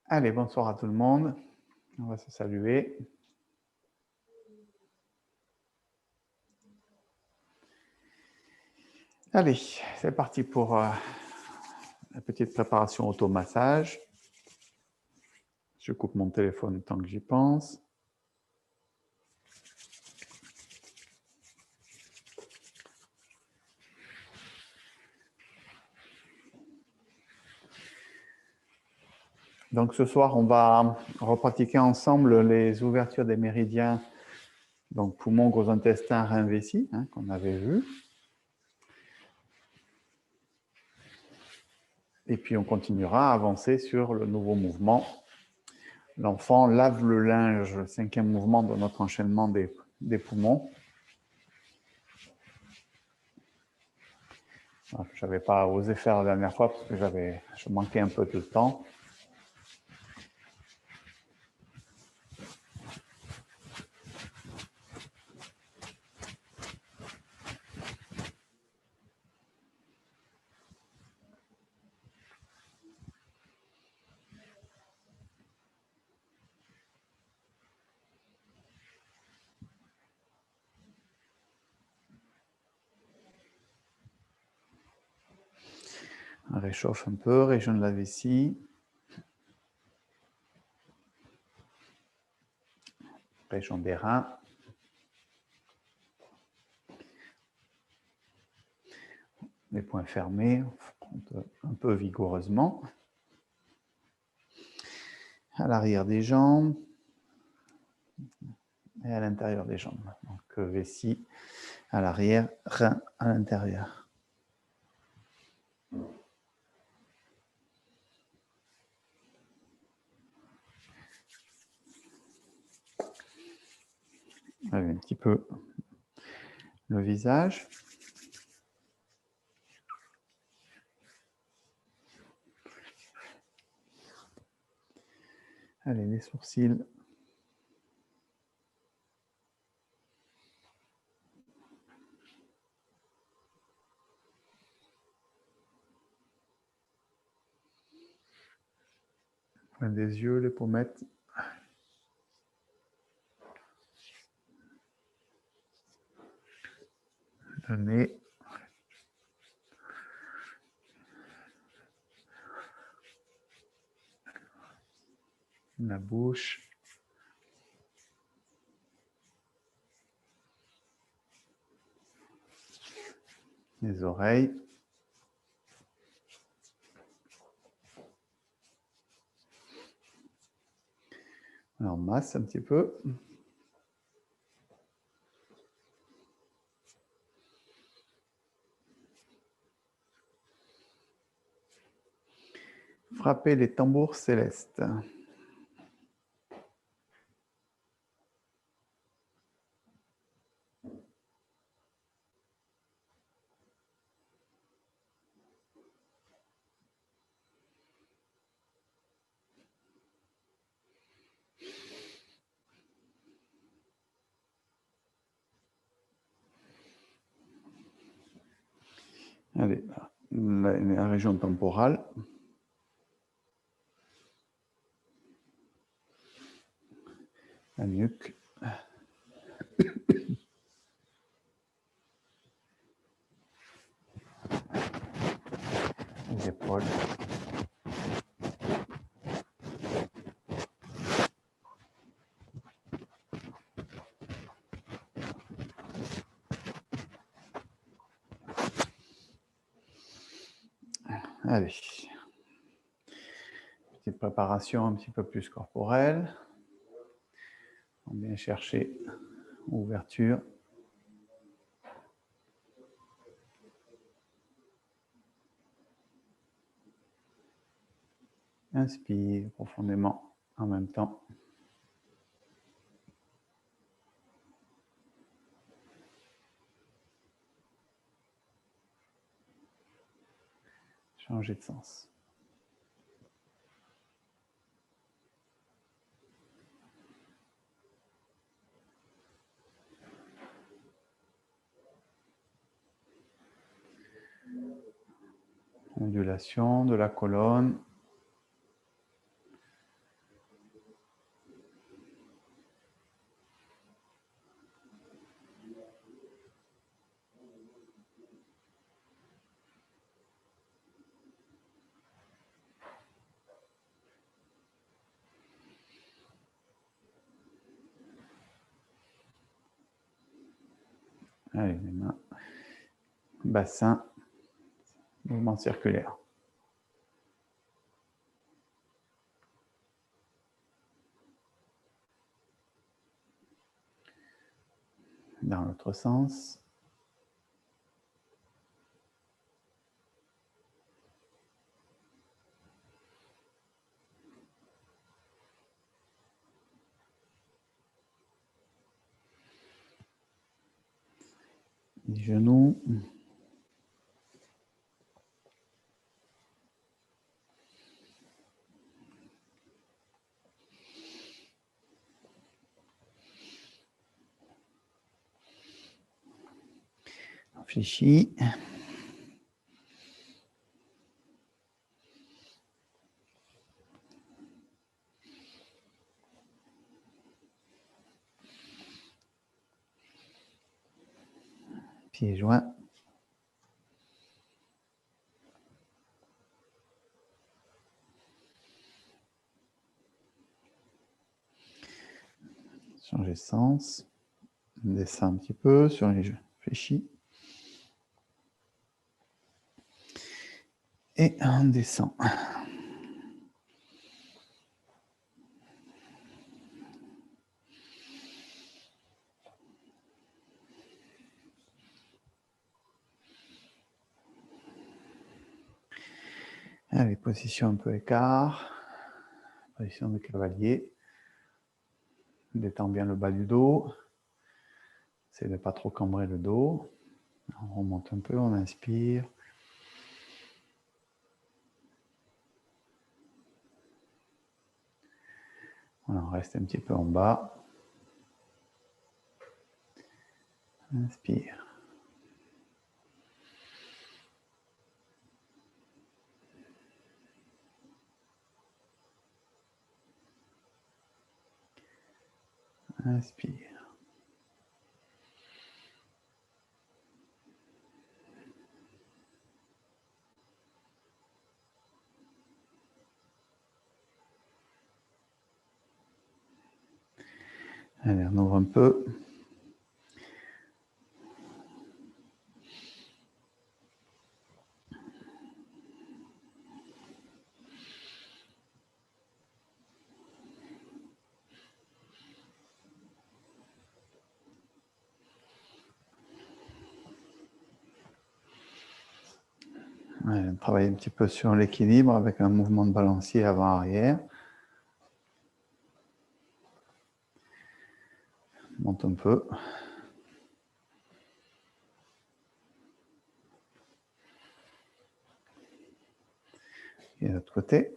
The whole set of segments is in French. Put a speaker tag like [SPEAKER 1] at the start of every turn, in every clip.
[SPEAKER 1] Allez, bonsoir à tout le monde. On va se saluer. Allez, c'est parti pour la petite préparation automassage. Je coupe mon téléphone tant que j'y pense. Donc ce soir, on va repratiquer ensemble les ouvertures des méridiens, donc poumon, gros intestin, rein, vessie, qu'on avait vu. Et puis on continuera à avancer sur le nouveau mouvement. L'enfant lave le linge, le 5e mouvement de notre enchaînement des poumons. Je n'avais pas osé faire la dernière fois parce que je manquais un peu de temps. On réchauffe un peu, région de la vessie. Région des reins. Les poings fermés, un peu vigoureusement. À l'arrière des jambes et à l'intérieur des jambes. Donc vessie à l'arrière, rein à l'intérieur. Allez, un petit peu le visage. Allez, les sourcils. Coin des yeux, les pommettes. Le nez. La bouche. Les oreilles. Alors, on masse un petit peu. Frappez les tambours célestes. Allez, la région temporale. La nuque. Les épaules. Allez. Petite préparation un petit peu plus corporelle. On va bien chercher ouverture. Inspire profondément en même temps. Changer de sens. Ondulation de la colonne. Allez, les mains. Bassin. Mouvement circulaire. Dans l'autre sens. Les genoux. Fléchis. Pieds joints. Changer de sens. On descend un petit peu sur les genoux. Fléchis. Et on descend. Allez, position un peu écart. Position de cavalier. Détends bien le bas du dos. Essayez de ne pas trop cambrer le dos. On remonte un peu, on inspire. On reste un petit peu en bas. Inspire. Inspire. Allez, on ouvre un peu. Allez, on travaille un petit peu sur l'équilibre avec un mouvement de balancier avant-arrière. Monte un peu. Et de l'autre côté.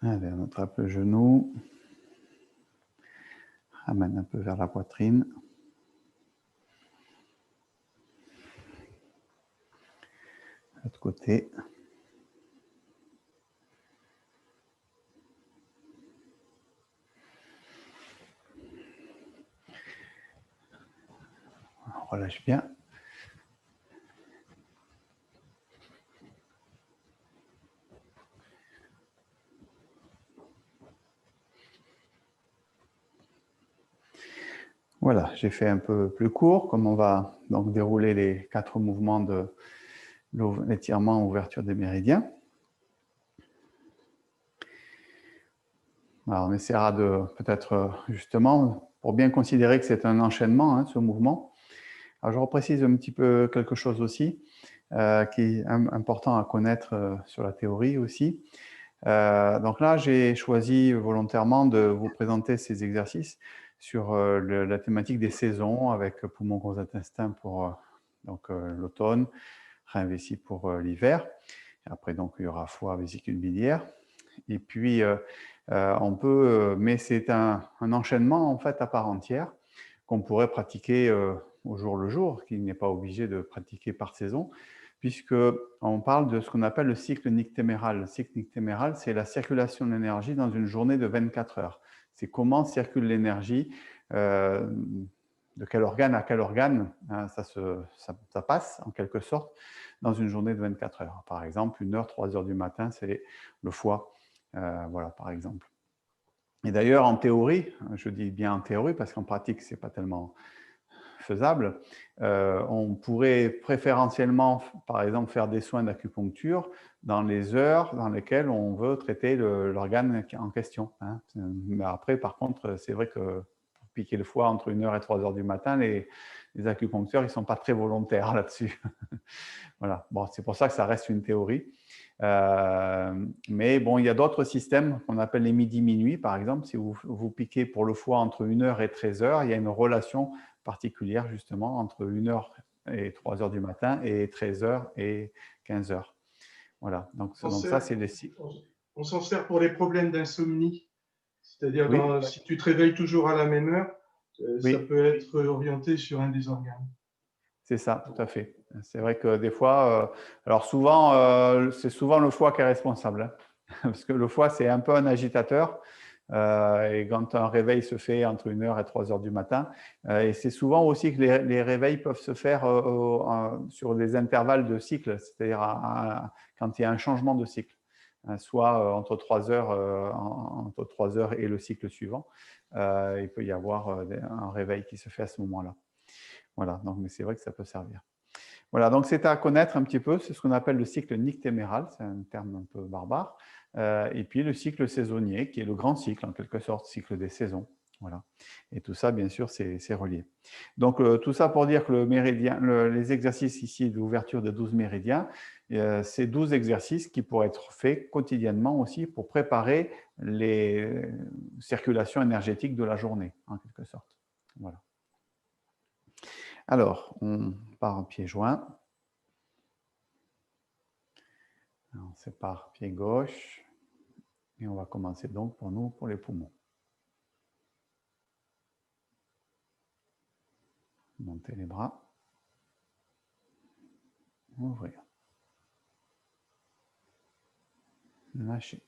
[SPEAKER 1] Allez, on attrape le genou. Ramène un peu vers la poitrine. De l'autre côté. On relâche bien. Voilà, j'ai fait un peu plus court, comme on va donc dérouler les 4 mouvements de l'étirement, ouverture des méridiens. Alors, on essaiera de, peut-être justement, pour bien considérer que c'est un enchaînement, hein, ce mouvement. Alors, je reprécise un petit peu quelque chose aussi, qui est important à connaître sur la théorie aussi. Donc là, j'ai choisi volontairement de vous présenter ces exercices sur la thématique des saisons, avec poumons, gros intestin pour l'automne, rein vessie pour l'hiver. Après, donc, il y aura foie, vésicule biliaire. Et puis, on peut, mais c'est un enchaînement en fait à part entière qu'on pourrait pratiquer au jour le jour, qui n'est pas obligé de pratiquer par saison, puisqu'on parle de ce qu'on appelle le cycle nictéméral. Le cycle nictéméral, c'est la circulation de l'énergie dans une journée de 24 heures. C'est comment circule l'énergie de de quel organe à quel organe ça passe, en quelque sorte, dans une journée de 24 heures. Par exemple, 1 heure, 3 heures du matin, c'est le foie, voilà, par exemple. Et d'ailleurs, en théorie, je dis bien en théorie, parce qu'en pratique, ce n'est pas tellement faisable, on pourrait préférentiellement, par exemple, faire des soins d'acupuncture dans les heures dans lesquelles on veut traiter l'organe en question. Hein. Mais après, par contre, c'est vrai que pour piquer le foie entre 1 heure et 3 heures du matin, les acupuncteurs, ils ne sont pas très volontaires là-dessus. Voilà. Bon, c'est pour ça que ça reste une théorie. Mais bon, il y a d'autres systèmes qu'on appelle les midi-minuit, par exemple. Si vous piquez pour le foie entre 1 heure et 13 heures, il y a une relation particulière justement entre 1 heure et 3 heures du matin et 13 heures et 15 heures. Voilà, donc ça c'est les cycles.
[SPEAKER 2] On s'en sert pour les problèmes d'insomnie, c'est-à-dire
[SPEAKER 1] oui.
[SPEAKER 2] Si tu te réveilles toujours à la même heure,
[SPEAKER 1] oui.
[SPEAKER 2] Ça peut être orienté sur un des organes.
[SPEAKER 1] C'est ça, tout à fait. C'est vrai que des fois, alors souvent, c'est souvent le foie qui est responsable, hein, parce que le foie c'est un peu un agitateur. Et quand un réveil se fait entre 1 heure et 3 heures du matin, et c'est souvent aussi que les réveils peuvent se faire sur des intervalles de cycle, c'est-à-dire quand il y a un changement de cycle, soit entre 3 heures et le cycle suivant, il peut y avoir un réveil qui se fait à ce moment-là. Voilà, donc mais c'est vrai que ça peut servir. Voilà, donc c'est à connaître un petit peu, c'est ce qu'on appelle le cycle nictéméral, c'est un terme un peu barbare, et puis le cycle saisonnier, qui est le grand cycle, en quelque sorte, cycle des saisons. Voilà. Et tout ça, bien sûr, c'est relié. Donc, tout ça pour dire que le méridien, les exercices ici d'ouverture de 12 méridiens, c'est 12 exercices qui pourraient être faits quotidiennement aussi pour préparer les circulations énergétiques de la journée, en quelque sorte. Voilà. Alors, on part en pied joint. On sépare pied gauche. Et on va commencer donc pour les poumons. Monter les bras. Ouvrir. Lâcher.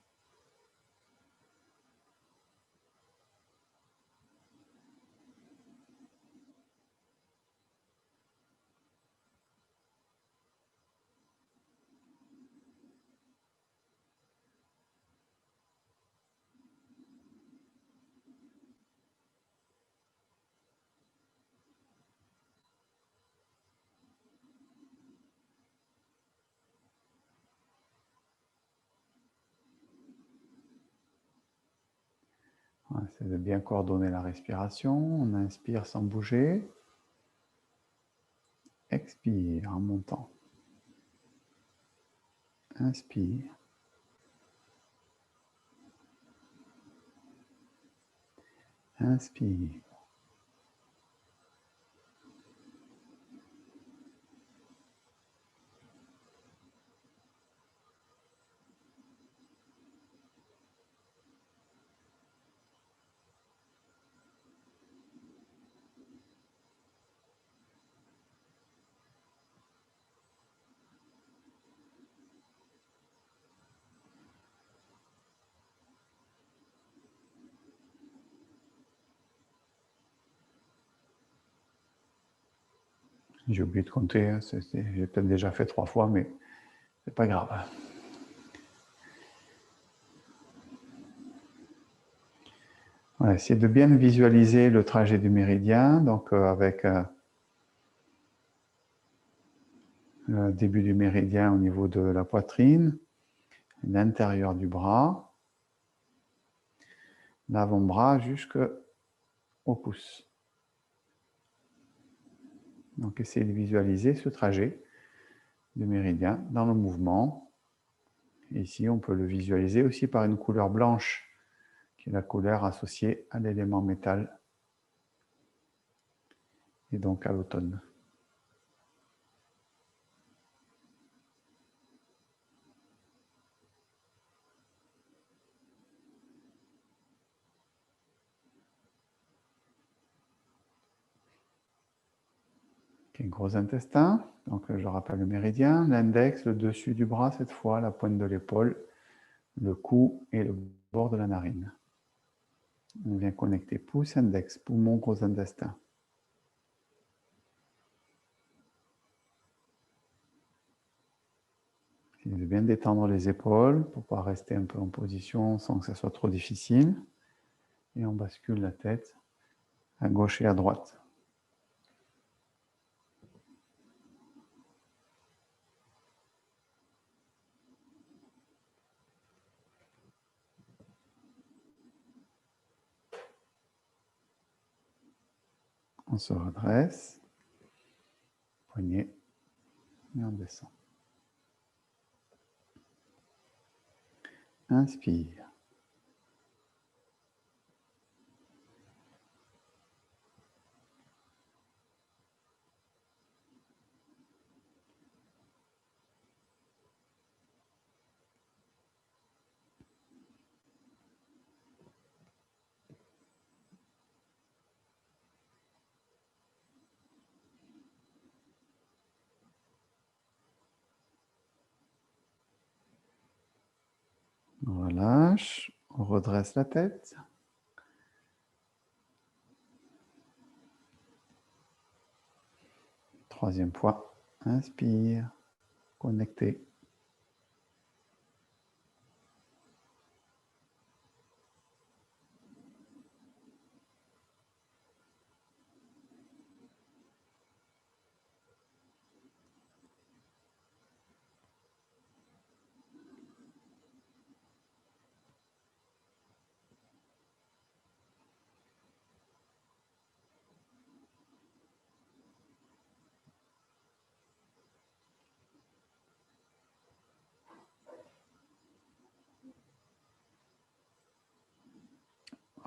[SPEAKER 1] On essaie de bien coordonner la respiration. On inspire sans bouger. Expire en montant. Inspire. Inspire. J'ai oublié de compter, j'ai peut-être déjà fait 3 fois, mais c'est pas grave. Voilà, essayez de bien visualiser le trajet du méridien, donc avec le début du méridien au niveau de la poitrine, l'intérieur du bras, l'avant-bras jusqu'au pouce. Donc essayez de visualiser ce trajet du méridien dans le mouvement. Et ici, on peut le visualiser aussi par une couleur blanche, qui est la couleur associée à l'élément métal et donc à l'automne. Okay, gros intestin, donc je rappelle le méridien, l'index, le dessus du bras cette fois, la pointe de l'épaule, le cou et le bord de la narine. On vient connecter pouce, index, poumon, gros intestin. Essayez de bien détendre les épaules pour pouvoir rester un peu en position sans que ce soit trop difficile. Et on bascule la tête à gauche et à droite. On se redresse, poignet, et on descend. Inspire. On relâche, on redresse la tête. Troisième fois, inspire, connecté.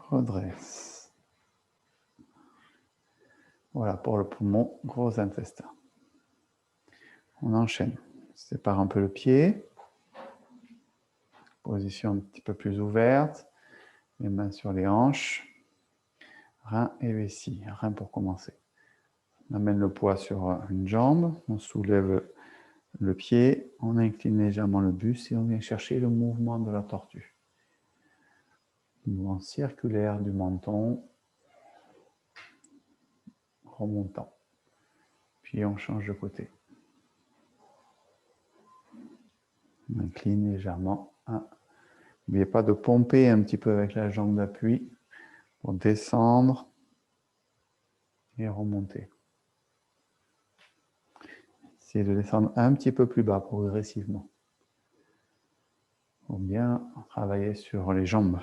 [SPEAKER 1] Redresse. Voilà pour le poumon, gros intestin. On enchaîne. On sépare un peu le pied. Position un petit peu plus ouverte. Les mains sur les hanches. Rein et vessie. Rein pour commencer. On amène le poids sur une jambe. On soulève le pied. On incline légèrement le buste et on vient chercher le mouvement de la tortue. Mouvement circulaire du menton. Remontant. Puis on change de côté. On incline légèrement. N'oubliez pas de pomper un petit peu avec la jambe d'appui pour descendre et remonter. Essayez de descendre un petit peu plus bas progressivement. Pour bien travailler sur les jambes.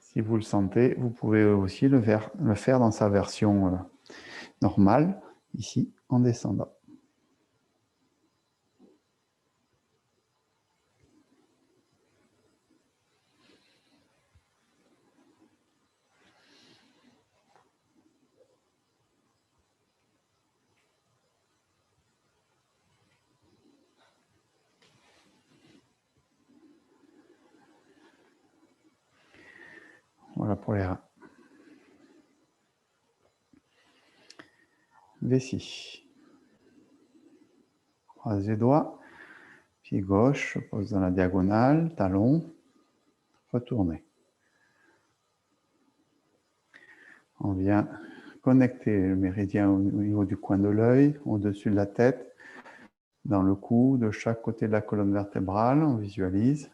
[SPEAKER 1] Si vous le sentez, vous pouvez aussi le faire dans sa version normale, ici, en descendant. Voilà pour les reins. Vessie. Croise les doigts. Pied gauche, pose dans la diagonale, talon. Retournez. On vient connecter le méridien au niveau du coin de l'œil, au-dessus de la tête, dans le cou, de chaque côté de la colonne vertébrale. On visualise.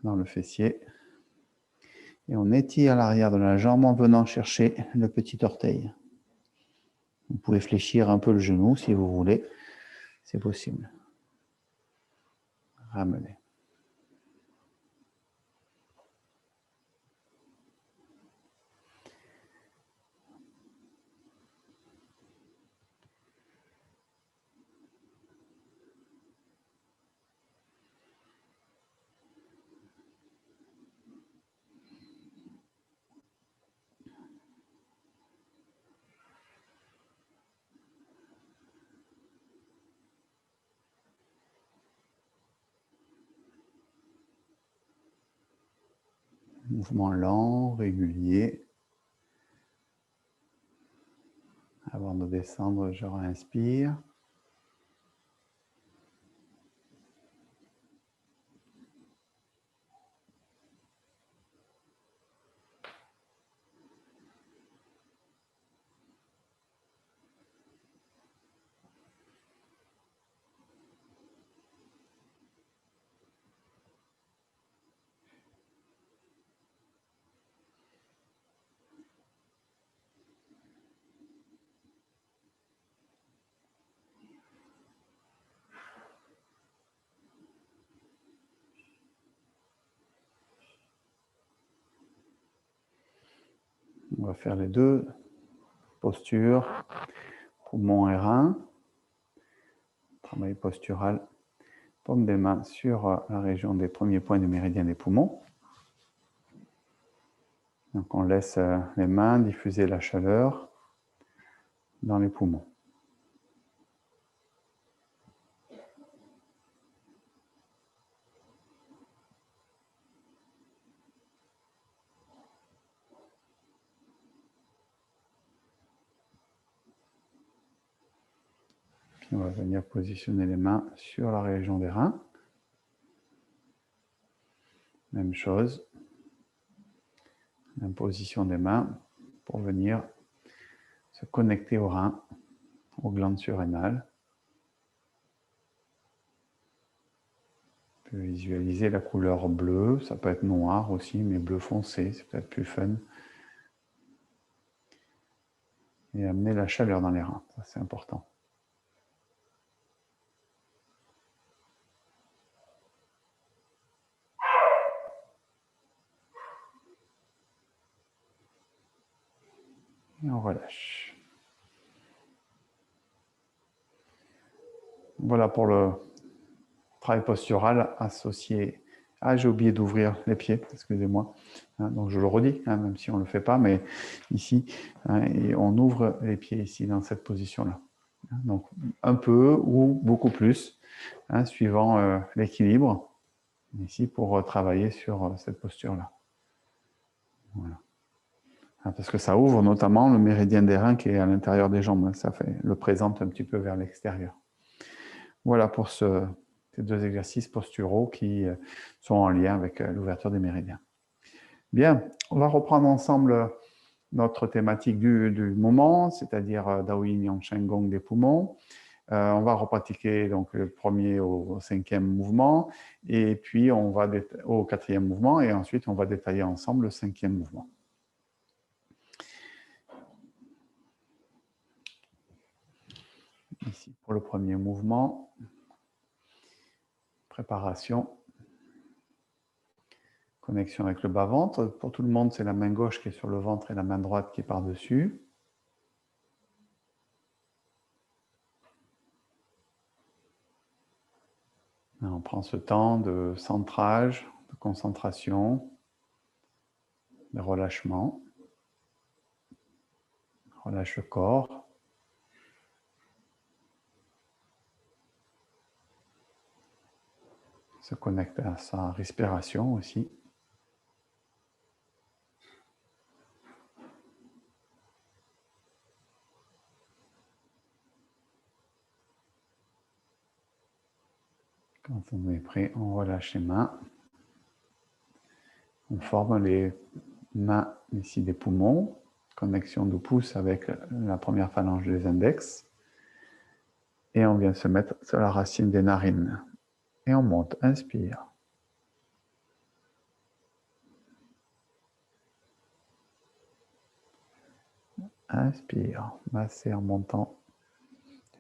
[SPEAKER 1] Dans le fessier. Et on étire l'arrière de la jambe en venant chercher le petit orteil. Vous pouvez fléchir un peu le genou si vous voulez. C'est possible. Ramenez. Mouvement lent, régulier. Avant de descendre, je réinspire. On va faire les deux postures, poumon et rein. Travail postural. Paume des mains sur la région des premiers points du méridien des poumons. Donc on laisse les mains diffuser la chaleur dans les poumons. Puis on va venir positionner les mains sur la région des reins. Même chose. Imposition des mains pour venir se connecter aux reins, aux glandes surrénales. On peut visualiser la couleur bleue, ça peut être noir aussi, mais bleu foncé, c'est peut-être plus fun. Et amener la chaleur dans les reins, ça c'est important. Et on relâche. Voilà pour le travail postural associé. Ah, j'ai oublié d'ouvrir les pieds, excusez-moi. Donc je le redis, même si on ne le fait pas, mais ici, et on ouvre les pieds ici dans cette position-là. Donc un peu ou beaucoup plus, suivant l'équilibre, ici pour travailler sur cette posture-là. Voilà. Parce que ça ouvre notamment le méridien des reins qui est à l'intérieur des jambes. Ça le présente un petit peu vers l'extérieur. Voilà pour ces deux exercices posturaux qui sont en lien avec l'ouverture des méridiens. Bien, on va reprendre ensemble notre thématique du moment, c'est-à-dire Dao Yin Yang Shen Gong des poumons. On va repratiquer donc le premier au cinquième mouvement, et puis on va au quatrième mouvement, et ensuite on va détailler ensemble le cinquième mouvement. Ici, pour le premier mouvement, préparation, connexion avec le bas-ventre. Pour tout le monde, c'est la main gauche qui est sur le ventre et la main droite qui est par-dessus. On prend ce temps de centrage, de concentration, de relâchement. Relâche le corps. Se connecte à sa respiration aussi. Quand on est prêt, on relâche les mains. On forme les mains ici des poumons. Connexion du pouce avec la première phalange des index. Et on vient se mettre sur la racine des narines. Et on monte. Inspire. Inspire. Masser en montant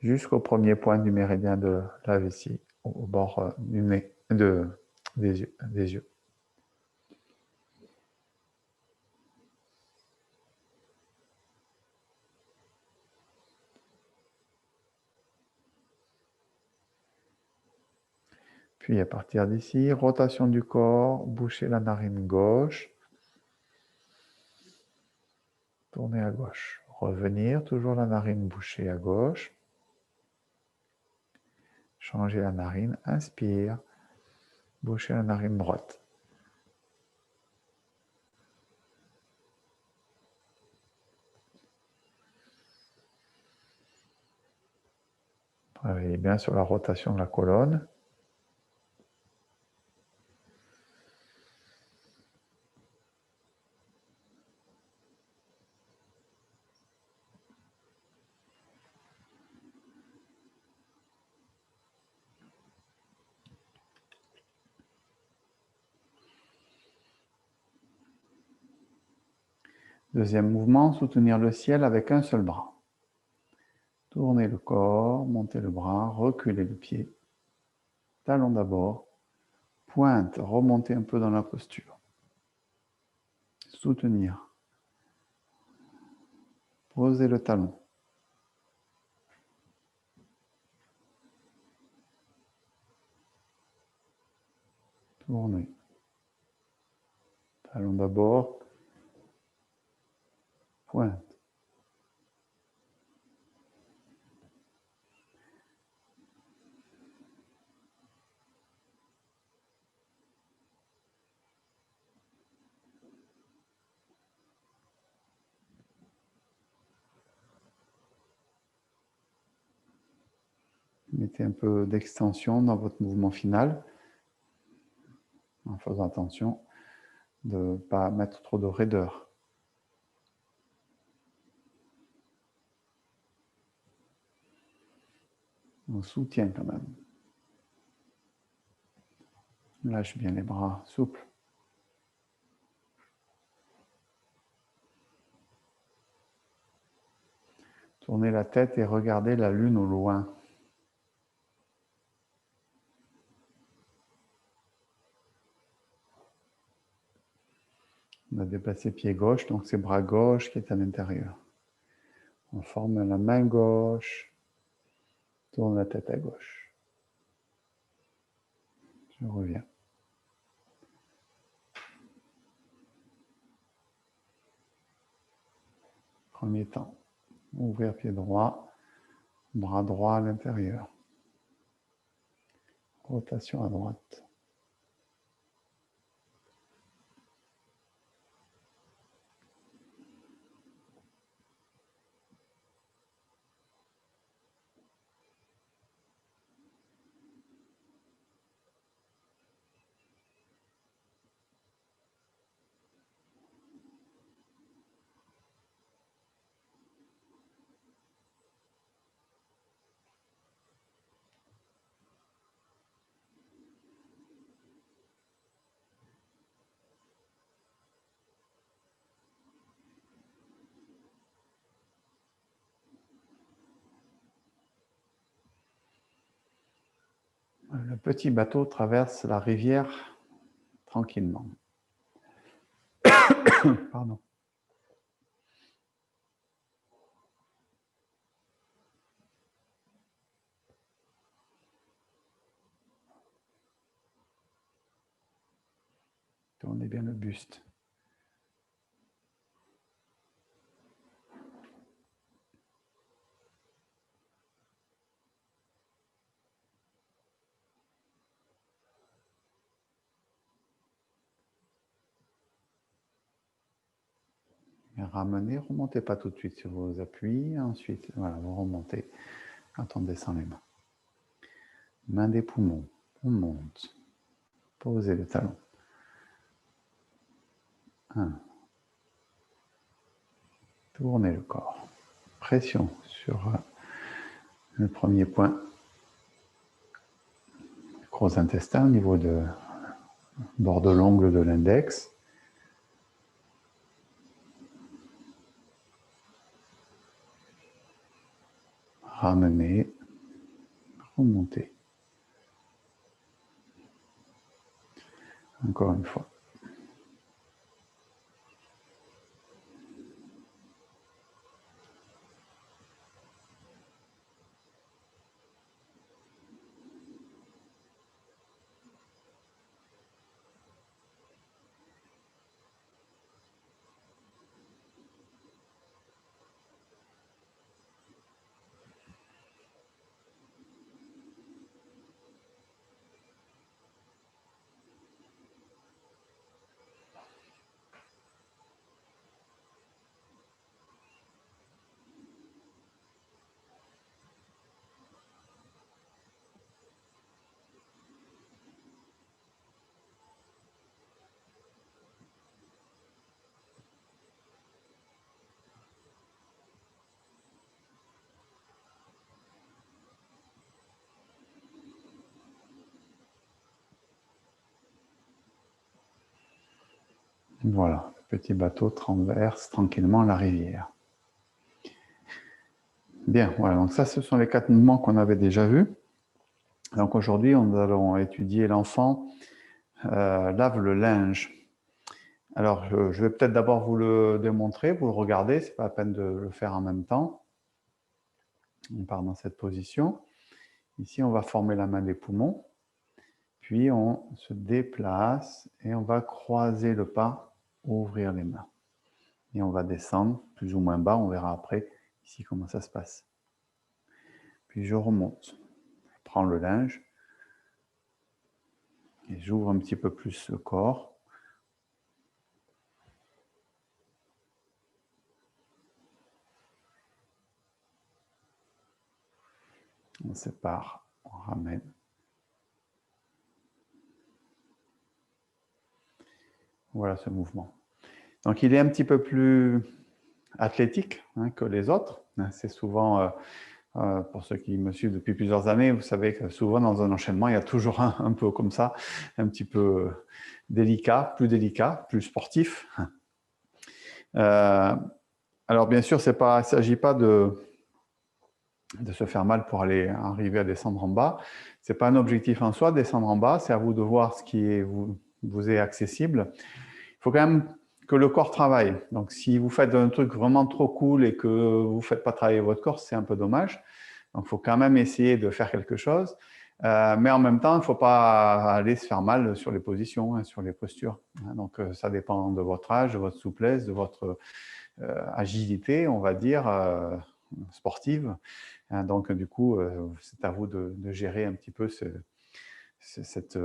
[SPEAKER 1] jusqu'au premier point du méridien de la vessie, au bord du nez, des yeux. Puis à partir d'ici, rotation du corps, boucher la narine gauche, tourner à gauche, revenir, toujours la narine bouchée à gauche, changer la narine, inspire, boucher la narine droite. Travaillez bien sur la rotation de la colonne. Deuxième mouvement, soutenir le ciel avec un seul bras. Tournez le corps, montez le bras, reculez le pied. Talon d'abord, pointe, remontez un peu dans la posture. Soutenir. Posez le talon. Tournez. Talon d'abord. Pointe. Mettez un peu d'extension dans votre mouvement final, en faisant attention de ne pas mettre trop de raideur. On soutient quand même. Lâche bien les bras souples. Tournez la tête et regardez la lune au loin. On a déplacé pied gauche, donc c'est bras gauche qui est à l'intérieur. On forme la main gauche, tourne la tête à gauche. Je reviens. Premier temps, ouvrir pied droit, bras droit à l'intérieur. Rotation à droite. Le petit bateau traverse la rivière tranquillement. Pardon. Tournez bien le buste. Et ramenez, remontez pas tout de suite sur vos appuis. Ensuite, voilà, vous remontez quand on descend les mains. Main des poumons, on monte. Posez le talon. 1. Tournez le corps. Pression sur le premier point. Gros intestin au niveau de bord de l'ongle de l'index. Ramenez, remontez. Encore une fois. Voilà, le petit bateau traverse tranquillement la rivière. Bien, voilà, donc ça, ce sont les 4 mouvements qu'on avait déjà vus. Donc aujourd'hui, nous allons étudier l'enfant lave le linge. Alors, je vais peut-être d'abord vous le démontrer, vous le regardez, ce n'est pas la peine de le faire en même temps. On part dans cette position. Ici, on va former la main des poumons. Puis, on se déplace et on va croiser le pas, ouvrir les mains. Et on va descendre plus ou moins bas, on verra après ici comment ça se passe. Puis je remonte, je prends le linge et j'ouvre un petit peu plus le corps. On sépare, on ramène. Voilà ce mouvement. Donc il est un petit peu plus athlétique que les autres. C'est souvent, pour ceux qui me suivent depuis plusieurs années, vous savez que souvent dans un enchaînement, il y a toujours un peu comme ça, un petit peu délicat, plus sportif. Alors bien sûr, il ne s'agit pas de se faire mal pour aller arriver à descendre en bas. Ce n'est pas un objectif en soi, descendre en bas, c'est à vous de voir ce qui vous est accessible. Il faut quand même que le corps travaille. Donc si vous faites un truc vraiment trop cool et que vous ne faites pas travailler votre corps, c'est un peu dommage. Donc il faut quand même essayer de faire quelque chose. Mais en même temps, il ne faut pas aller se faire mal sur les positions, sur les postures. Donc ça dépend de votre âge, de votre souplesse, de votre agilité, on va dire, sportive. Donc, du coup, c'est à vous de gérer un petit peu cette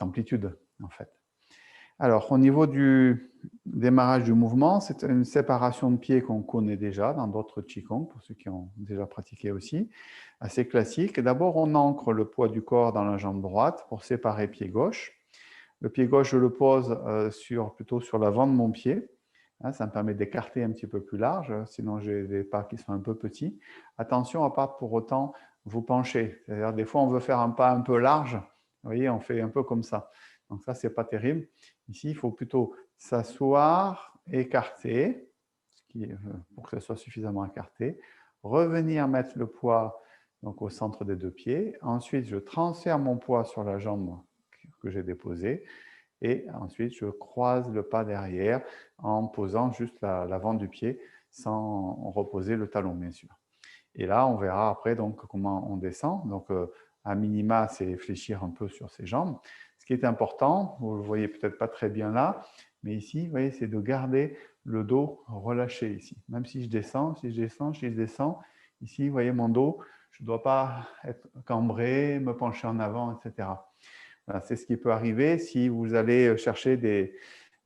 [SPEAKER 1] amplitude, en fait. Alors, au niveau du démarrage du mouvement, c'est une séparation de pieds qu'on connaît déjà dans d'autres Qigong, pour ceux qui ont déjà pratiqué aussi, assez classique. D'abord, on ancre le poids du corps dans la jambe droite pour séparer pied gauche. Le pied gauche, je le pose plutôt sur l'avant de mon pied. Ça me permet d'écarter un petit peu plus large, sinon j'ai des pas qui sont un peu petits. Attention à ne pas pour autant vous pencher. C'est-à-dire, des fois, on veut faire un pas un peu large. Vous voyez, on fait un peu comme ça. Donc ça, ce n'est pas terrible. Ici, il faut plutôt s'asseoir, écarter, pour que ce soit suffisamment écarté. Revenir mettre le poids donc, au centre des deux pieds. Ensuite, je transfère mon poids sur la jambe que j'ai déposée. Et ensuite, je croise le pas derrière en posant juste l'avant du pied sans reposer le talon, bien sûr. Et là, on verra après donc, comment on descend. Donc, à minima, c'est fléchir un peu sur ses jambes. Ce qui est important, vous ne le voyez peut-être pas très bien là, mais ici, vous voyez, c'est de garder le dos relâché ici. Même si je descends, ici, vous voyez mon dos, je ne dois pas être cambré, me pencher en avant, etc. Voilà, c'est ce qui peut arriver si vous allez chercher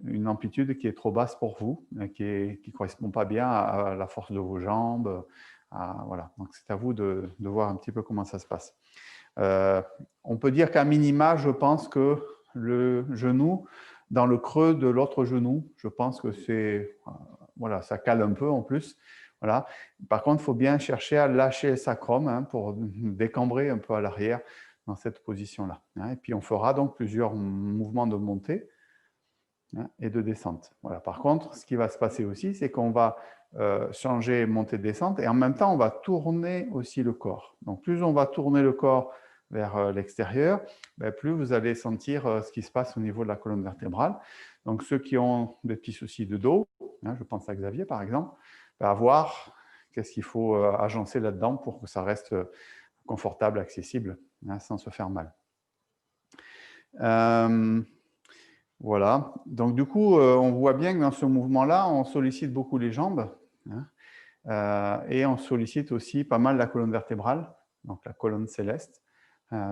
[SPEAKER 1] une amplitude qui est trop basse pour vous, qui ne correspond pas bien à la force de vos jambes. Voilà. Donc, c'est à vous de voir un petit peu comment ça se passe. On peut dire qu'à minima, je pense que le genou, dans le creux de l'autre genou, je pense que voilà, ça cale un peu en plus. Voilà. Par contre, il faut bien chercher à lâcher le sacrum pour décambrer un peu à l'arrière dans cette position-là. Et puis, on fera donc plusieurs mouvements de montée et de descente. Voilà. Par contre, ce qui va se passer aussi, c'est qu'on va changer montée-descente et en même temps, on va tourner aussi le corps. Donc, plus on va tourner le corps vers l'extérieur, plus vous allez sentir ce qui se passe au niveau de la colonne vertébrale. Donc, ceux qui ont des petits soucis de dos, je pense à Xavier par exemple, va voir qu'est-ce qu'il faut agencer là-dedans pour que ça reste confortable, accessible, sans se faire mal. Voilà. Donc, du coup, on voit bien que dans ce mouvement-là, on sollicite beaucoup les jambes et on sollicite aussi pas mal la colonne vertébrale, donc la colonne céleste.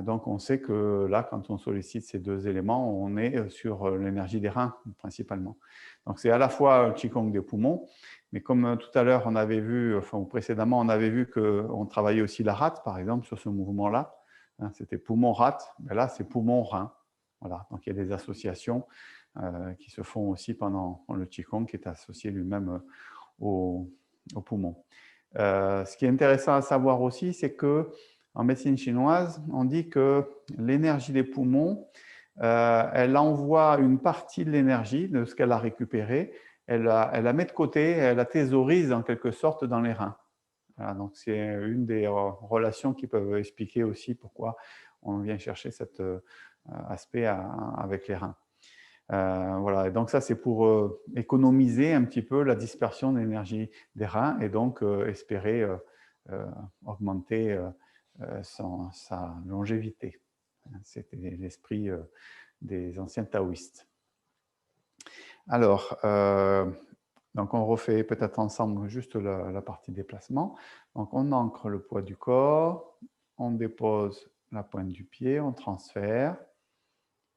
[SPEAKER 1] Donc, on sait que là, quand on sollicite ces deux éléments, on est sur l'énergie des reins, principalement. Donc, c'est à la fois le Qigong des poumons, mais comme tout à l'heure, on avait vu, enfin, ou précédemment, on avait vu qu'on travaillait aussi la rate, par exemple, sur ce mouvement-là. C'était poumon-rate, mais là, c'est poumon-rein. Voilà. Donc, il y a des associations qui se font aussi pendant le Qigong, qui est associé lui-même au poumon. Ce qui est intéressant à savoir aussi, c'est que en médecine chinoise, on dit que l'énergie des poumons, elle envoie une partie de l'énergie, de ce qu'elle a récupéré, elle la met de côté, elle la thésaurise en quelque sorte dans les reins. Voilà, donc c'est une des relations qui peuvent expliquer aussi pourquoi on vient chercher cet aspect avec les reins. Voilà, et donc ça c'est pour économiser un petit peu la dispersion d'énergie des reins et donc espérer augmenter sa longévité. C'était l'esprit des anciens taoïstes. Alors, donc on refait peut-être ensemble juste la partie déplacement. Donc on ancre le poids du corps, on dépose la pointe du pied, on transfère,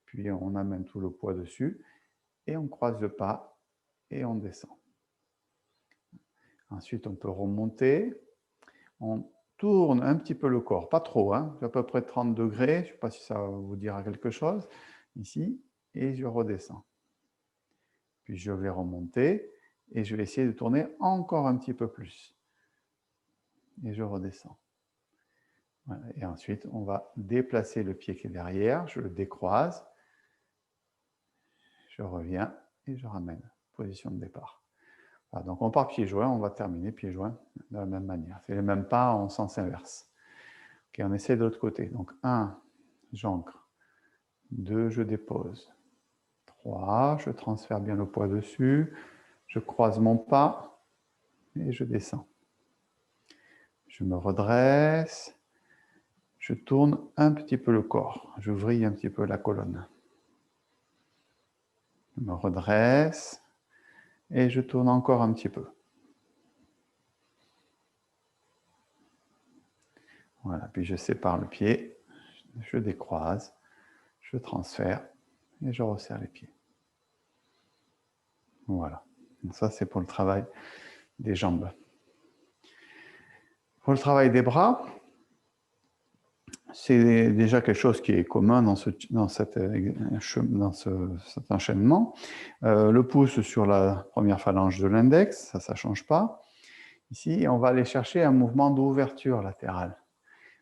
[SPEAKER 1] puis on amène tout le poids dessus, et on croise le pas, et on descend. Ensuite, on peut remonter, on tourne un petit peu le corps, pas trop, hein, à peu près 30 degrés, je ne sais pas si ça vous dira quelque chose, ici, et je redescends. Puis je vais remonter, et je vais essayer de tourner encore un petit peu plus. Et je redescends. Voilà. Et ensuite, on va déplacer le pied qui est derrière, je le décroise, je reviens et je ramène, position de départ. Voilà, donc on part pied joint, on va terminer pied joint de la même manière. C'est les mêmes pas en sens inverse. Ok, on essaie de l'autre côté. Donc 1, j'ancre. 2, je dépose. 3, je transfère bien le poids dessus. Je croise mon pas et je descends. Je me redresse. Je tourne un petit peu le corps. Je vrille un petit peu la colonne. Je me redresse et je tourne encore un petit peu. Voilà, puis je sépare le pied, je décroise, je transfère et je resserre les pieds. Voilà. Donc ça, c'est pour le travail des jambes. Pour le travail des bras, c'est déjà quelque chose qui est commun dans cet enchaînement. Le pouce sur la première phalange de l'index, ça ne change pas. Ici, on va aller chercher un mouvement d'ouverture latérale.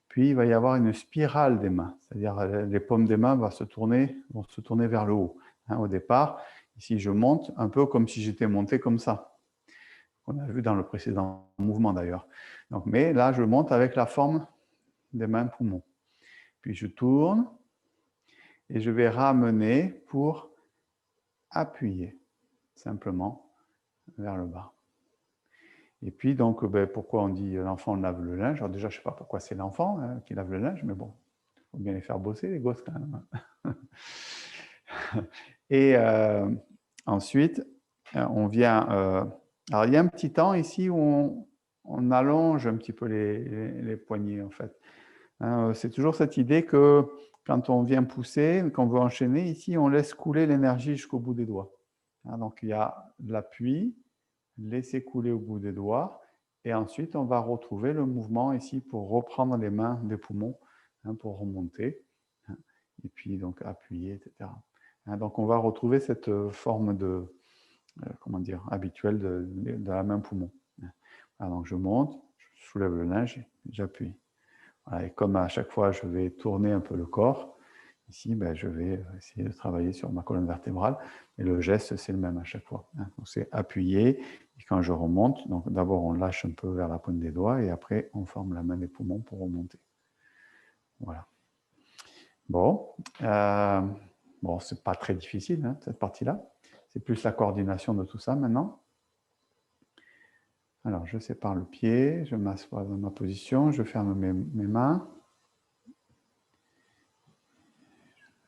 [SPEAKER 1] Puis, il va y avoir une spirale des mains, c'est-à-dire les paumes des mains vont se tourner vers le haut. Au départ, ici, je monte un peu comme si j'étais monté comme ça. On a vu dans le précédent mouvement d'ailleurs. Mais là, je monte avec la forme des mains poumons. Puis je tourne et je vais ramener pour appuyer simplement vers le bas. Et puis, donc, pourquoi on dit l'enfant lave le linge? Alors déjà, je ne sais pas pourquoi c'est l'enfant qui lave le linge, mais bon, il faut bien les faire bosser, les gosses, quand même. Et ensuite, on vient... alors, il y a un petit temps ici où on allonge un petit peu les poignets, en fait. C'est toujours cette idée que quand on vient pousser, qu'on veut enchaîner, ici, on laisse couler l'énergie jusqu'au bout des doigts. Donc, il y a de l'appui, laisser couler au bout des doigts, et ensuite, on va retrouver le mouvement ici pour reprendre les mains des poumons, pour remonter, et puis donc appuyer, etc. Donc, on va retrouver cette forme de, habituelle de la main poumon. Donc, je monte, je soulève le linge, j'appuie. Et comme à chaque fois, je vais tourner un peu le corps, ici, je vais essayer de travailler sur ma colonne vertébrale. Et le geste, c'est le même à chaque fois. Donc, c'est appuyer. Et quand je remonte, donc d'abord, on lâche un peu vers la pointe des doigts. Et après, on forme la main des poumons pour remonter. Voilà. Bon. Bon, c'est pas très difficile, cette partie-là. C'est plus la coordination de tout ça maintenant. Alors, je sépare le pied. Je m'assois dans ma position. Je ferme mes mains.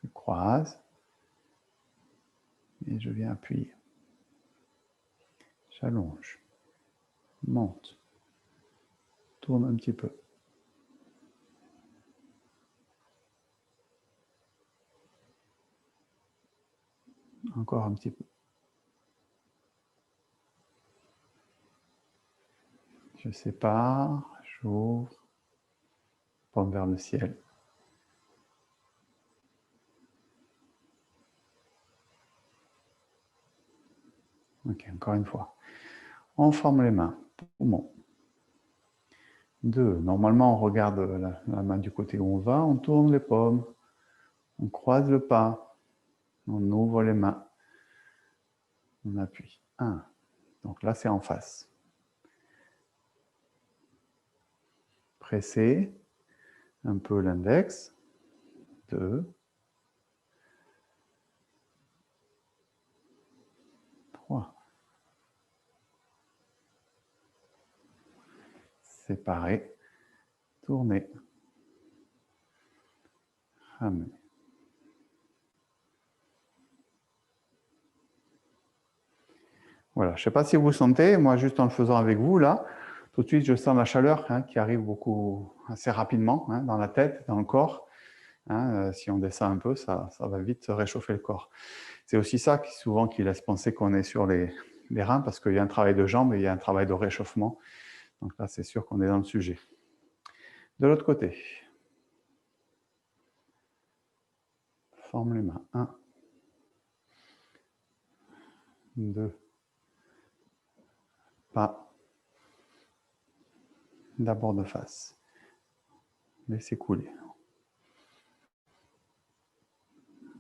[SPEAKER 1] Je croise et je viens appuyer. J'allonge, monte, tourne un petit peu. Encore un petit peu. Je sépare, j'ouvre, paume vers le ciel. Ok, encore une fois. On forme les mains. Poumon. 2. Normalement, on regarde la main du côté où on va, on tourne les paumes, on croise le pas, on ouvre les mains, on appuie. 1. Donc là, c'est en face. Pressez un peu l'index. 2. séparer, tourner, ramener. Voilà, je ne sais pas si vous sentez, moi juste en le faisant avec vous, là, tout de suite je sens la chaleur qui arrive assez rapidement dans la tête, dans le corps. Si on descend un peu, ça va vite réchauffer le corps. C'est aussi ça qui laisse penser qu'on est sur les reins, parce qu'il y a un travail de jambes et il y a un travail de réchauffement. Donc là, c'est sûr qu'on est dans le sujet. De l'autre côté, forme les mains. 1, 2, pas. D'abord de face. Laissez couler.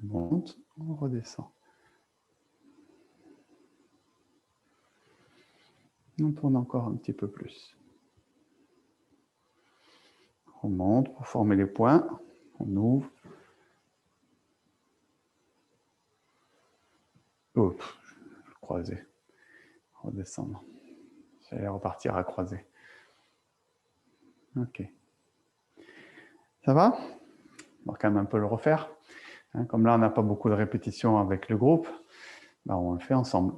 [SPEAKER 1] On monte, on redescend. On tourne encore un petit peu plus. On monte pour former les poings. On ouvre. Oups, je croisais. Redescendre. J'allais repartir à croiser. Ok. Ça va? On va quand même un peu le refaire. Comme là, on n'a pas beaucoup de répétitions avec le groupe, on le fait ensemble.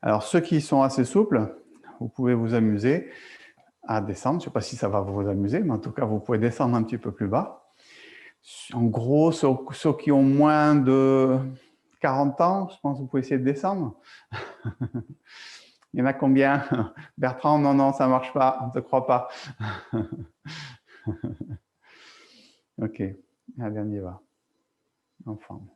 [SPEAKER 1] Alors, ceux qui sont assez souples, vous pouvez vous amuser à descendre. Je ne sais pas si ça va vous amuser, mais en tout cas, vous pouvez descendre un petit peu plus bas. En gros, ceux qui ont moins de 40 ans, je pense que vous pouvez essayer de descendre. Il y en a combien? Bertrand, non, ça ne marche pas, on ne te croit pas. Ok, allez, on y va. En forme.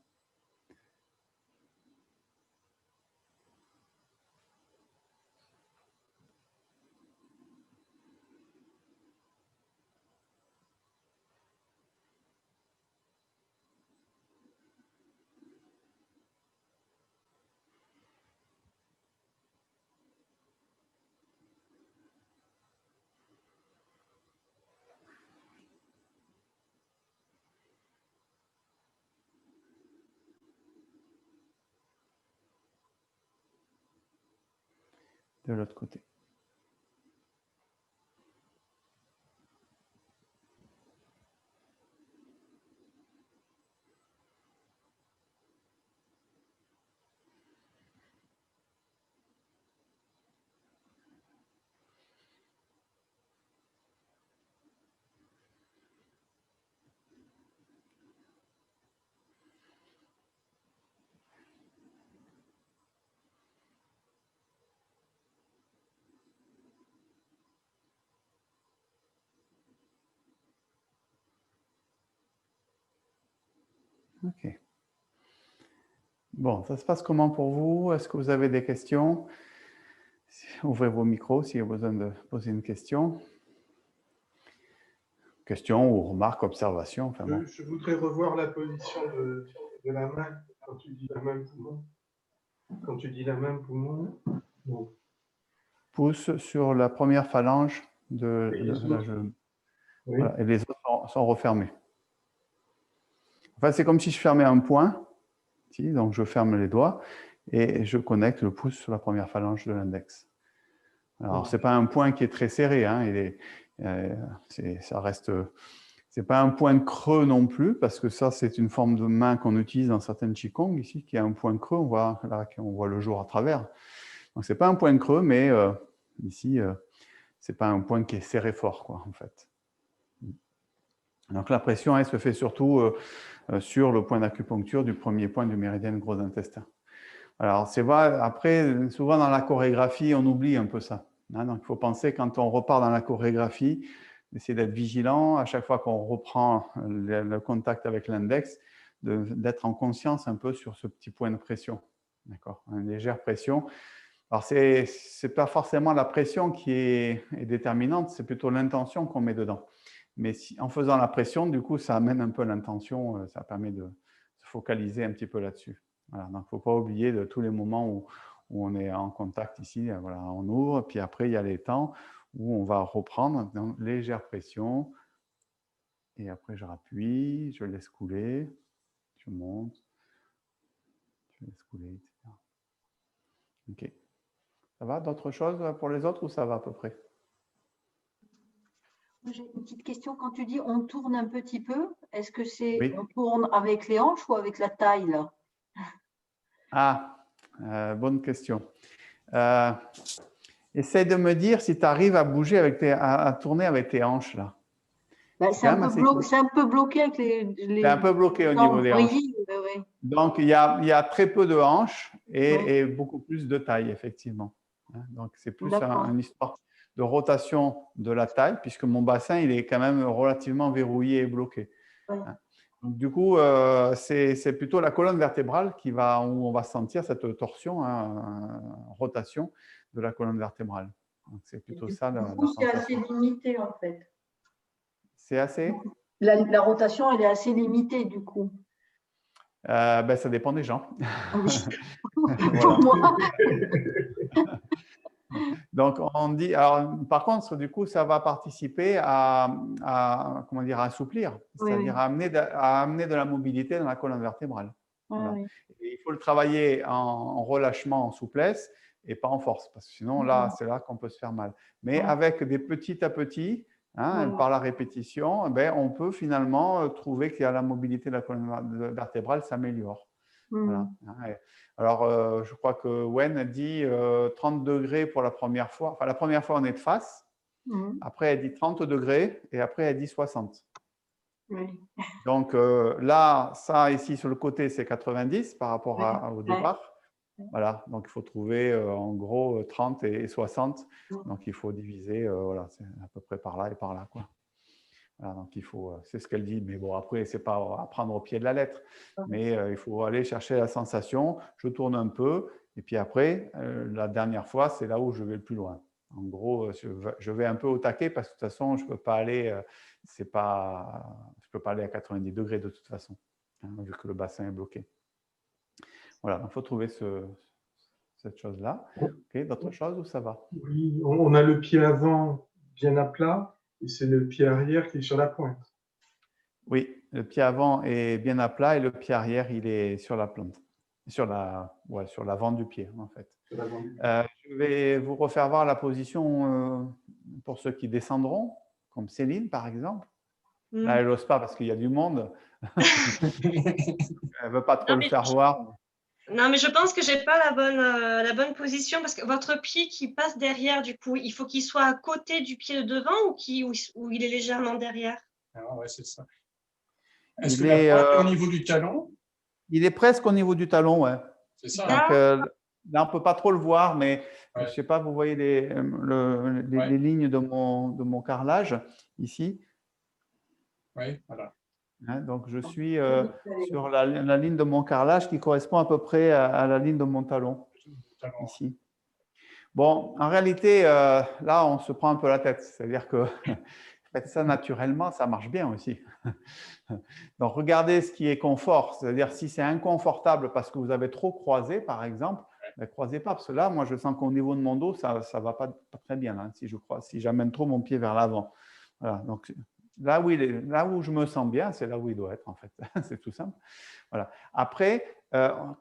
[SPEAKER 1] De l'autre côté. Ok. Bon, ça se passe comment pour vous? Est-ce que vous avez des questions? Ouvrez vos micros s'il y a besoin de poser une question. Question ou remarque, observation. Enfin bon.
[SPEAKER 2] Je voudrais revoir la position de la main quand tu dis la main poumon. Quand tu dis la main poumon, bon.
[SPEAKER 1] Pouce sur la première phalange de la genou.
[SPEAKER 2] Oui.
[SPEAKER 1] Voilà, et les autres sont refermés. Enfin, c'est comme si je fermais un poing. Donc, je ferme les doigts et je connecte le pouce sur la première phalange de l'index. Alors, ce n'est pas un point qui est très serré. Ça reste... Ce n'est pas un point creux non plus, parce que ça, c'est une forme de main qu'on utilise dans certaines Qigong, ici, qui a un point creux. On voit le jour à travers. Donc, ce n'est pas un point creux, mais ici, ce n'est pas un point qui est serré fort, quoi, en fait. Donc, la pression, elle se fait surtout sur le point d'acupuncture du premier point du méridien de gros intestin. Alors, c'est vrai, après, souvent dans la chorégraphie, on oublie un peu ça. Donc, il faut penser, quand on repart dans la chorégraphie, d'essayer d'être vigilant, à chaque fois qu'on reprend le contact avec l'index, d'être en conscience un peu sur ce petit point de pression. D'accord, une légère pression. Alors, ce n'est pas forcément la pression qui est déterminante, c'est plutôt l'intention qu'on met dedans. Mais en faisant la pression, du coup, ça amène un peu l'intention, ça permet de se focaliser un petit peu là-dessus. Voilà, donc, il ne faut pas oublier de tous les moments où on est en contact ici. Voilà, on ouvre, puis après, il y a les temps où on va reprendre une légère pression. Et après, je rappuie, je laisse couler, je monte, je laisse couler, etc. OK. Ça va? D'autres choses pour les autres ou ça va à peu près?
[SPEAKER 3] J'ai une petite question. Quand tu dis on tourne un petit peu, est-ce que c'est
[SPEAKER 1] Oui.
[SPEAKER 3] on tourne avec les hanches ou avec la taille là?
[SPEAKER 1] Ah, bonne question. Essaye de me dire si tu arrives à bouger à tourner avec tes hanches là.
[SPEAKER 3] Ben,
[SPEAKER 1] C'est quand même assez
[SPEAKER 3] c'est un peu bloqué avec
[SPEAKER 1] C'est un peu bloqué au niveau des hanches.
[SPEAKER 3] Oui.
[SPEAKER 1] Donc, il y a très peu de hanches
[SPEAKER 3] Oui.
[SPEAKER 1] et beaucoup plus de taille, effectivement. Donc, c'est plus
[SPEAKER 3] D'accord.
[SPEAKER 1] une histoire de rotation de la taille, puisque mon bassin, il est quand même relativement verrouillé et bloqué.
[SPEAKER 3] Oui.
[SPEAKER 1] Donc, du coup, c'est plutôt la colonne vertébrale où on va sentir cette torsion, rotation de la colonne vertébrale. Donc, c'est plutôt ça la
[SPEAKER 3] Du coup, c'est assez
[SPEAKER 1] sensation.
[SPEAKER 3] limité en fait.
[SPEAKER 1] C'est assez?
[SPEAKER 3] La rotation, elle est assez limitée du coup.
[SPEAKER 1] Ben, ça dépend des gens.
[SPEAKER 3] Oui.
[SPEAKER 1] Voilà.
[SPEAKER 3] Pour moi.
[SPEAKER 1] Donc, on dit, alors, par contre, du coup, ça va participer comment dire, à assouplir,
[SPEAKER 3] Oui,
[SPEAKER 1] c'est-à-dire
[SPEAKER 3] oui.
[SPEAKER 1] à amener de la mobilité dans la colonne vertébrale.
[SPEAKER 3] Oui,
[SPEAKER 1] Voilà.
[SPEAKER 3] oui.
[SPEAKER 1] Et il faut le travailler en relâchement, en souplesse et pas en force, parce que sinon, là, c'est là qu'on peut se faire mal. Mais
[SPEAKER 3] Ouais.
[SPEAKER 1] avec des petit à petit,
[SPEAKER 3] Ouais.
[SPEAKER 1] par la répétition, ben, on peut finalement trouver que la mobilité de la colonne vertébrale s'améliore. Voilà. Alors, je crois que Wen a dit 30 degrés pour la première fois. Enfin, la première fois, on est de face. Après, elle dit 30 degrés et après, elle dit 60.
[SPEAKER 3] Oui.
[SPEAKER 1] Donc là, ça ici sur le côté, c'est 90 par rapport au départ. Voilà, donc il faut trouver en gros 30 et 60. Donc il faut diviser, voilà, c'est à peu près par là et par là, quoi. Voilà, donc il faut, c'est ce qu'elle dit, mais bon, après, c'est pas à prendre au pied de la lettre, mais il faut aller chercher la sensation. Je tourne un peu, et puis après, la dernière fois, c'est là où je vais le plus loin. En gros, je vais un peu au taquet parce que de toute façon, je peux pas aller, je peux pas aller à 90 degrés de toute façon, vu que le bassin est bloqué. Voilà, il faut trouver cette chose-là. Ok, d'autres choses ou ça va?
[SPEAKER 2] Oui, on a le pied avant bien à plat et c'est le pied arrière qui est sur la pointe.
[SPEAKER 1] Oui, le pied avant est bien à plat et le pied arrière, il est sur la plante, sur l'avant du pied, en fait. Je vais vous refaire voir la position pour ceux qui descendront, comme Céline, par exemple. Là, elle n'ose pas parce qu'il y a du monde. Elle ne veut pas trop le faire voir.
[SPEAKER 4] Non, mais je pense que j'ai pas la bonne position parce que votre pied qui passe derrière, du coup, il faut qu'il soit à côté du pied de devant ou il est légèrement derrière?
[SPEAKER 5] Ah ouais, c'est ça. Est-ce que la pointe est au niveau du talon?
[SPEAKER 1] Il est presque au niveau du talon, ouais.
[SPEAKER 5] C'est ça.
[SPEAKER 1] Donc, là, on ne peut pas trop le voir, mais je ne sais pas, vous voyez les lignes de mon carrelage ici.
[SPEAKER 5] Oui, voilà.
[SPEAKER 1] Donc, je suis sur la ligne de mon carrelage qui correspond à peu près à la ligne de mon talon, ici. Bon, en réalité, là, on se prend un peu la tête. C'est-à-dire que faites ça naturellement, ça marche bien aussi. Donc, regardez ce qui est confort. C'est-à-dire, si c'est inconfortable parce que vous avez trop croisé, par exemple, ne croisez pas. Parce que là, moi, je sens qu'au niveau de mon dos, ça ne va pas très bien, hein, si j'amène trop mon pied vers l'avant. Voilà. Donc, là où je me sens bien, c'est là où il doit être, en fait. C'est tout simple. Voilà. Après,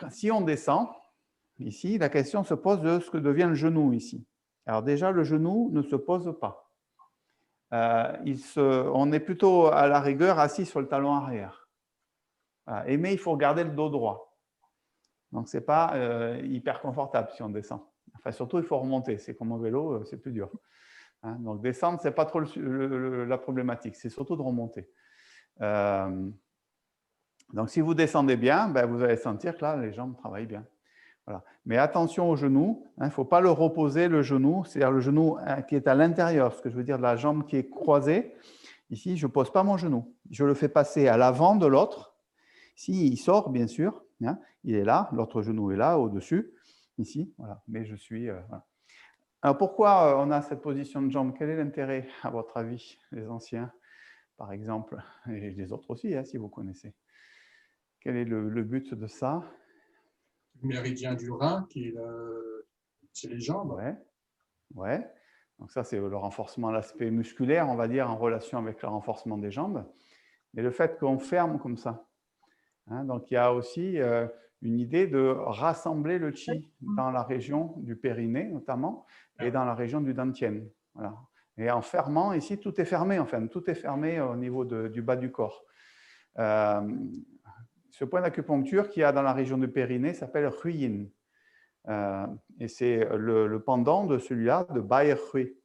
[SPEAKER 1] si on descend, ici, la question se pose de ce que devient le genou ici. Alors déjà, le genou ne se pose pas. On est plutôt à la rigueur assis sur le talon arrière. Voilà. Mais il faut garder le dos droit. Donc, ce n'est pas hyper confortable si on descend. Enfin, surtout, il faut remonter. C'est comme au vélo, c'est plus dur. Donc, descendre, ce n'est pas trop la problématique. C'est surtout de remonter. Donc, si vous descendez bien, ben, vous allez sentir que là, les jambes travaillent bien. Voilà. Mais attention au genou, il ne faut pas le reposer, le genou, c'est-à-dire le genou qui est à l'intérieur, ce que je veux dire de la jambe qui est croisée. Ici, je ne pose pas mon genou. Je le fais passer à l'avant de l'autre. Ici, il sort, bien sûr. Il est là, l'autre genou est là, au-dessus. Ici, voilà. Mais je suis… voilà. Alors, pourquoi on a cette position de jambe? Quel est l'intérêt, à votre avis, les anciens, par exemple, et les autres aussi, si vous connaissez? Quel est le but de ça?
[SPEAKER 5] Le méridien du rein, c'est les jambes.
[SPEAKER 1] Ouais. Donc ça, c'est le renforcement, l'aspect musculaire, on va dire, en relation avec le renforcement des jambes. Et le fait qu'on ferme comme ça. Donc il y a aussi une idée de rassembler le qi dans la région du périnée notamment et dans la région du dantian. Voilà. Et en fermant, ici, tout est fermé, enfin, tout est fermé au niveau du bas du corps. Ce point d'acupuncture qu'il y a dans la région du périnée s'appelle Huyin. Et c'est le pendant de celui-là, de Bai Hui.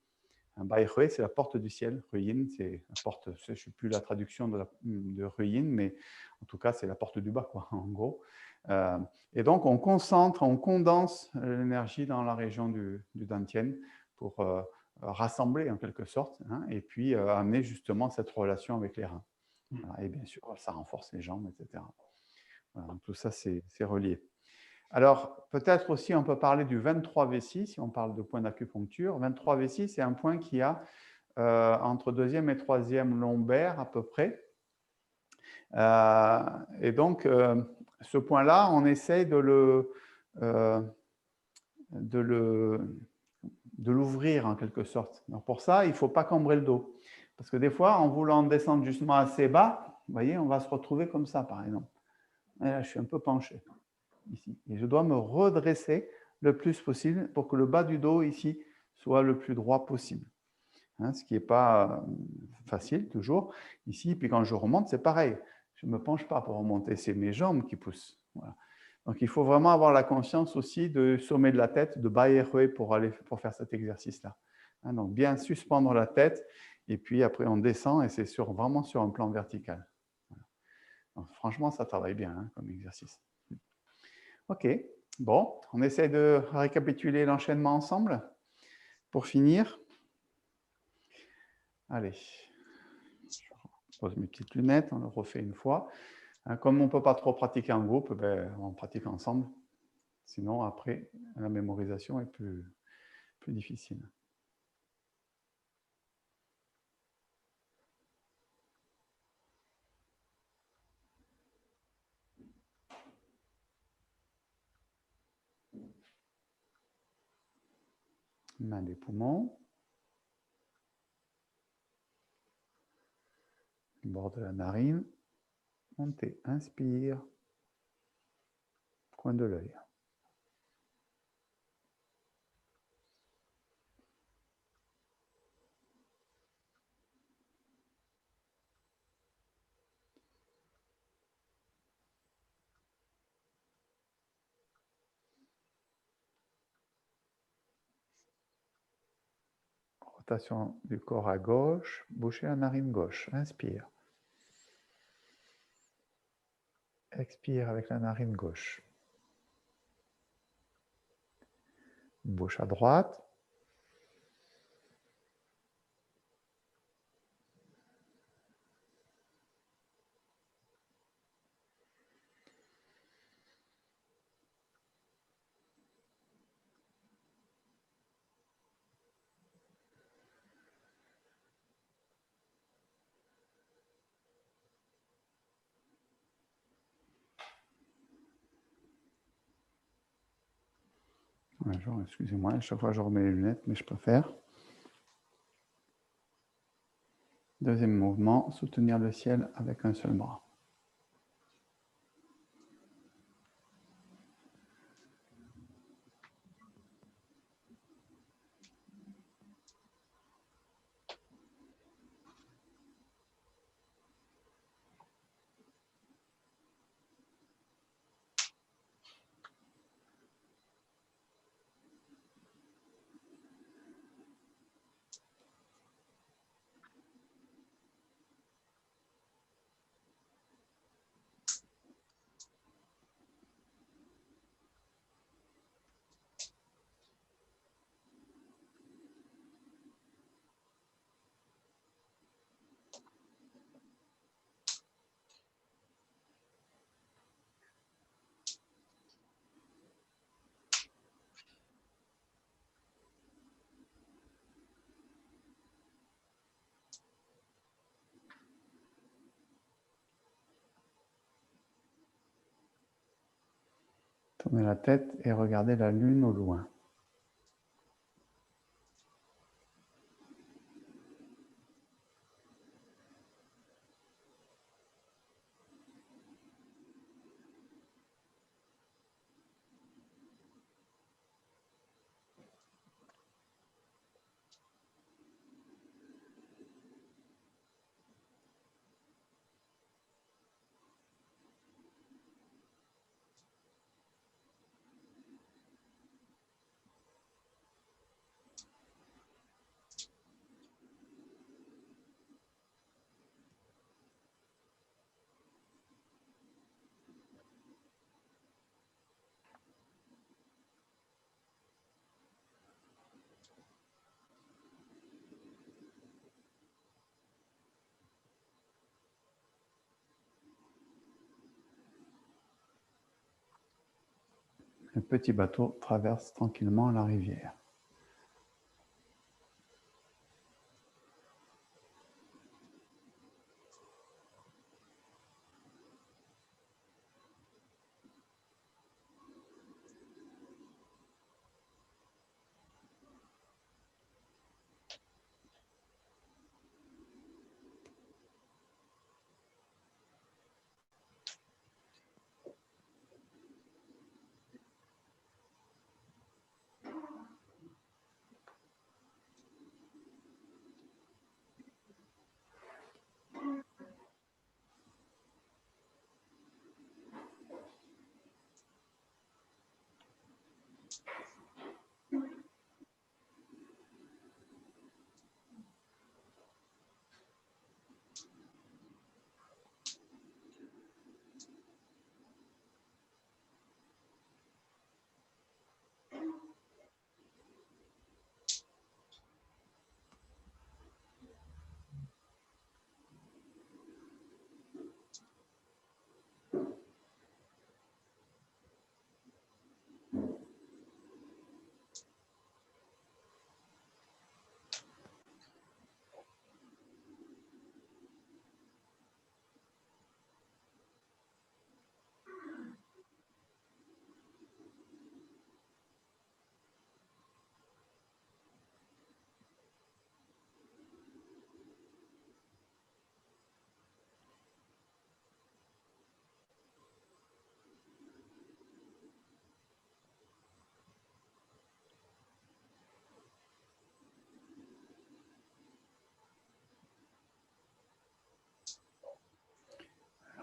[SPEAKER 1] Bai Hui, c'est la porte du ciel. Huyin, c'est la porte, je ne sais plus la traduction de Huyin, mais en tout cas, c'est la porte du bas, quoi, en gros. Et donc, on concentre, on condense l'énergie dans la région du dantian pour rassembler en quelque sorte, hein, et puis amener justement cette relation avec les reins. Voilà. Et bien sûr, ça renforce les jambes, etc. Voilà, tout ça, c'est relié. Alors, peut-être aussi, on peut parler du 23 vessis, si on parle de point d'acupuncture. 23 vessis, c'est un point qui a entre deuxième et troisième lombaire à peu près. Et donc, ce point-là, on essaye de l'ouvrir en quelque sorte. Donc pour ça, il ne faut pas cambrer le dos. Parce que des fois, en voulant descendre justement assez bas, vous voyez, on va se retrouver comme ça, par exemple. Et là, je suis un peu penché ici. Et je dois me redresser le plus possible pour que le bas du dos ici soit le plus droit possible. Hein, ce qui n'est pas facile toujours. Ici, puis quand je remonte, c'est pareil. Je ne me penche pas pour remonter, c'est mes jambes qui poussent. Voilà. Donc il faut vraiment avoir la conscience aussi du sommet de la tête, de Bai Hui pour faire cet exercice-là. Hein, donc bien suspendre la tête, et puis après on descend, et c'est vraiment sur un plan vertical. Voilà. Donc, franchement, ça travaille bien, hein, comme exercice. Ok, bon, on essaie de récapituler l'enchaînement ensemble pour finir. Allez, je pose mes petites lunettes, on le refait une fois. Comme on ne peut pas trop pratiquer en groupe, ben, on pratique ensemble. Sinon, après, la mémorisation est plus difficile. Main des poumons. Bord de la narine. Montez, inspire. Coin de l'œil. Rotation du corps à gauche. Bouchez la narine gauche. Inspire. Expire avec la narine gauche. Bouche à droite. Excusez-moi, à chaque fois je remets les lunettes, mais je préfère. Deuxième mouvement, soutenir le ciel avec un seul bras. Tournez la tête et regardez la lune au loin. Le petit bateau traverse tranquillement la rivière.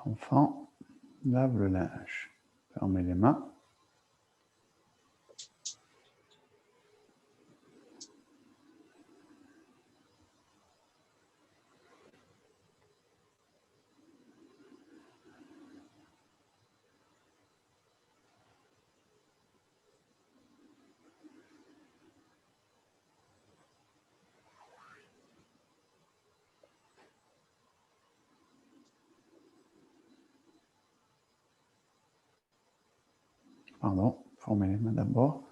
[SPEAKER 1] L'enfant lave le linge. Fermez les mains. Pardon, formez les mains d'abord.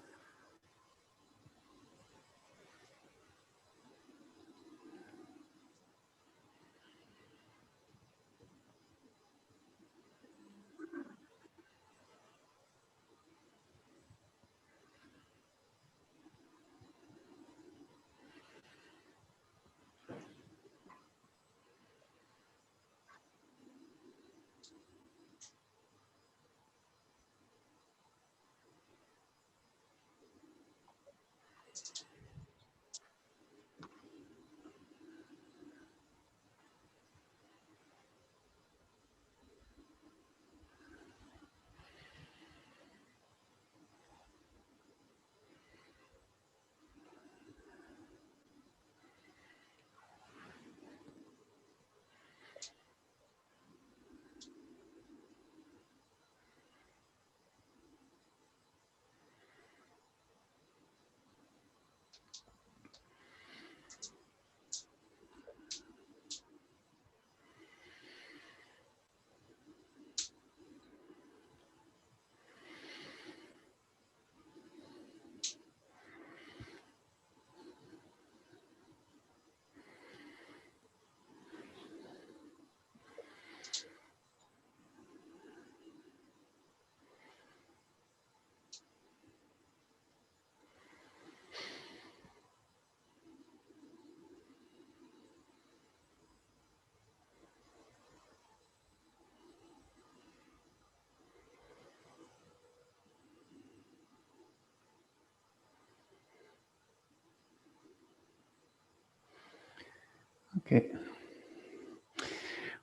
[SPEAKER 1] Ok.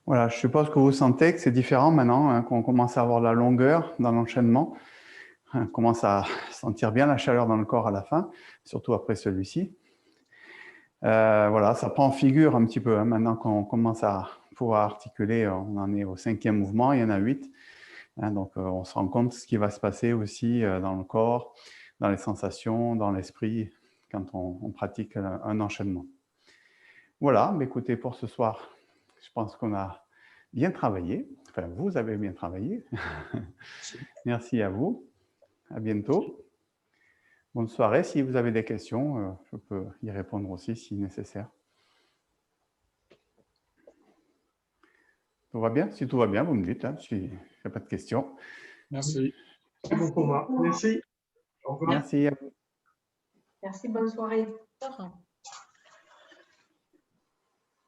[SPEAKER 1] Voilà, je suppose que vous sentez que c'est différent maintenant, hein, qu'on commence à avoir la longueur dans l'enchaînement. On commence à sentir bien la chaleur dans le corps à la fin, surtout après celui-ci. Voilà, ça prend figure un petit peu. Hein, maintenant qu'on commence à pouvoir articuler, on en est au 5e mouvement, il y en a 8. Hein, donc, on se rend compte de ce qui va se passer aussi dans le corps, dans les sensations, dans l'esprit, quand on pratique un enchaînement. Voilà, mais écoutez, pour ce soir, je pense qu'on a bien travaillé. Enfin, vous avez bien travaillé. Merci à vous. À bientôt. Bonne soirée. Si vous avez des questions, je peux y répondre aussi si nécessaire. Tout va bien? Si tout va bien, vous me dites, hein, s'il n'y a pas de questions.
[SPEAKER 5] Merci.
[SPEAKER 2] C'est bon pour moi. Merci. Au revoir.
[SPEAKER 1] Merci à vous.
[SPEAKER 3] Merci, bonne soirée.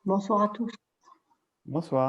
[SPEAKER 3] Bonsoir à tous.
[SPEAKER 1] Bonsoir.